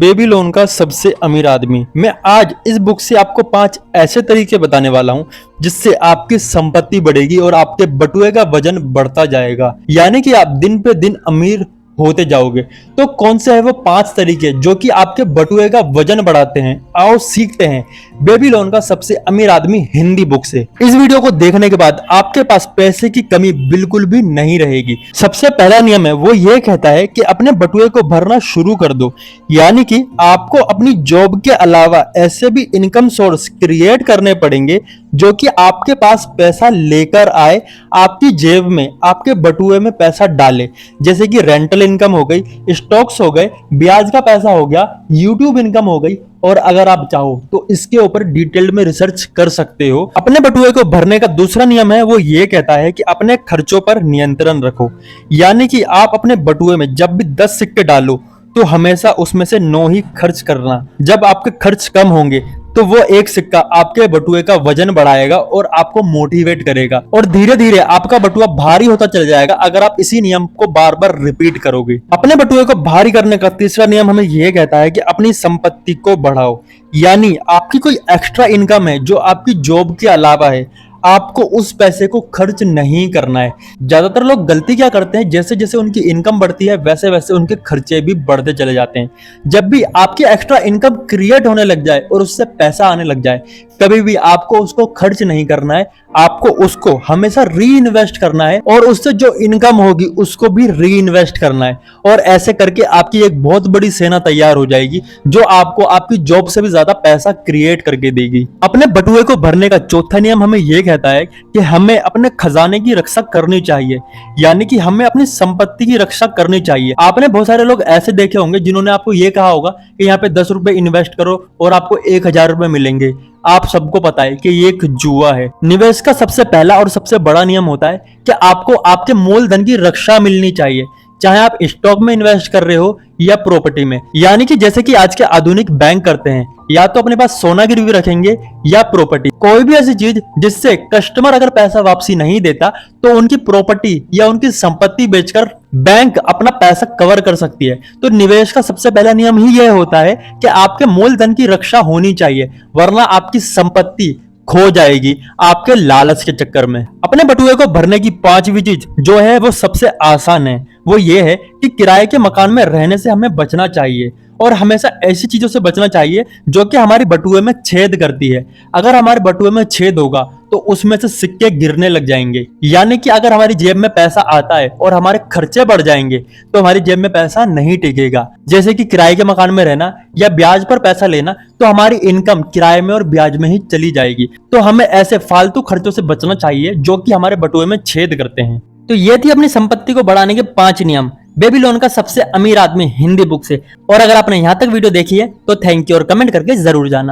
Babylon का सबसे अमीर आदमी। मैं आज इस बुक से आपको 5 ऐसे तरीके बताने वाला हूं जिससे आपकी संपत्ति बढ़ेगी और आपके बटुए का वजन बढ़ता जाएगा, यानी कि आप दिन पे दिन अमीर होते जाओगे। तो कौन से है वो 5 तरीके जो कि आपके बटुए का वजन बढ़ाते हैं? आओ सीखते हैं बेबीलोन का सबसे अमीर आदमी हिंदी बुक से। इस वीडियो को देखने के बाद आपके पास पैसे की कमी बिल्कुल भी नहीं रहेगी। सबसे पहला नियम है वो ये कहता है कि अपने बटुए को भरना शुरू कर दो, यानी कि आपको अपनी जॉब के अलावा ऐसे भी इनकम सोर्स क्रिएट करने पड़ेंगे जो कि आपके पास पैसा लेकर आए, आपकी जेब में, आपके बटुए में पैसा डाले। जैसे कि रेंटल इनकम हो गई, स्टॉक्स हो गए, ब्याज का पैसा हो गया, यूट्यूब इनकम हो गई। और अगर आप चाहो तो इसके ऊपर डिटेल में रिसर्च कर सकते हो। अपने बटुए को भरने का दूसरा नियम है वो ये कहता है कि अपने खर्चों पर नियंत्रण रखो, यानी कि आप अपने बटुए में जब भी 10 सिक्के डालो तो हमेशा उसमें से 9 ही खर्च करना। जब आपके खर्च कम होंगे तो वो एक सिक्का आपके बटुए का वजन बढ़ाएगा और आपको मोटिवेट करेगा, और धीरे धीरे आपका बटुआ भारी होता चल जाएगा अगर आप इसी नियम को बार बार रिपीट करोगे। अपने बटुए को भारी करने का तीसरा नियम हमें यह कहता है कि अपनी संपत्ति को बढ़ाओ, यानी आपकी कोई एक्स्ट्रा इनकम है जो आपकी जॉब के अलावा है, आपको उस पैसे को खर्च नहीं करना है। ज्यादातर लोग गलती क्या करते हैं, जैसे जैसे उनकी इनकम बढ़ती है वैसे वैसे उनके खर्चे भी बढ़ते चले जाते हैं। जब भी आपकी एक्स्ट्रा इनकम क्रिएट होने लग जाए और उससे पैसा आने लग जाए, कभी भी आपको उसको खर्च नहीं करना है, आपको उसको हमेशा री इन्वेस्ट करना है और उससे जो इनकम होगी उसको भी री इन्वेस्ट करना है। और ऐसे करके आपकी एक बहुत बड़ी सेना तैयार हो जाएगी जो आपको आपकी जॉब से भी ज्यादा पैसा क्रिएट करके देगी। अपने बटुए को भरने का चौथा नियम हमें यह कहता है कि हमें अपने खजाने की रक्षा करनी चाहिए, यानी कि हमें अपनी संपत्ति की रक्षा करनी चाहिए। आपने बहुत सारे लोग ऐसे देखे होंगे जिन्होंने आपको यह कहा होगा कि यहाँ पे 10 रुपए इन्वेस्ट करो और आपको 1000 रुपए मिलेंगे। आप सबको पता है कि ये एक जुआ है। निवेश का सबसे पहला और सबसे बड़ा नियम होता है कि आपको आपके मूलधन की रक्षा मिलनी चाहिए, चाहे आप स्टॉक में इन्वेस्ट कर रहे हो या प्रॉपर्टी में। यानी कि जैसे कि आज के आधुनिक बैंक करते हैं, या तो अपने पास सोना गिरवी रखेंगे या प्रॉपर्टी, कोई भी ऐसी चीज जिससे कस्टमर अगर पैसा वापसी नहीं देता तो उनकी प्रॉपर्टी या उनकी संपत्ति बेचकर बैंक अपना पैसा कवर कर सकती है। तो निवेश का सबसे पहला नियम ही यह होता है कि आपके मूलधन की रक्षा होनी चाहिए, वरना आपकी संपत्ति खो जाएगी आपके लालच के चक्कर में। अपने बटुए को भरने की 5वीं चीज जो है वो सबसे आसान है, वो ये है कि किराए के मकान में रहने से हमें बचना चाहिए और हमेशा ऐसी चीजों से बचना चाहिए जो कि हमारी बटुए में छेद करती है। अगर हमारे बटुए में छेद होगा तो उसमें से सिक्के गिरने लग जाएंगे, यानी कि अगर हमारी जेब में पैसा आता है और हमारे खर्चे बढ़ जाएंगे तो हमारी जेब में पैसा नहीं टिकेगा। जैसे कि किराए के मकान में रहना या ब्याज पर पैसा लेना, तो हमारी इनकम किराए में और ब्याज में ही चली जाएगी। तो हमें ऐसे फालतू खर्चों से बचना चाहिए जो कि हमारे बटुए में छेद करते हैं। तो ये थी अपनी संपत्ति को बढ़ाने के 5 नियम बेबीलोन का सबसे अमीर आदमी हिंदी बुक से। और अगर आपने यहां तक वीडियो देखी है तो थैंक यू और कमेंट करके जरूर जाना।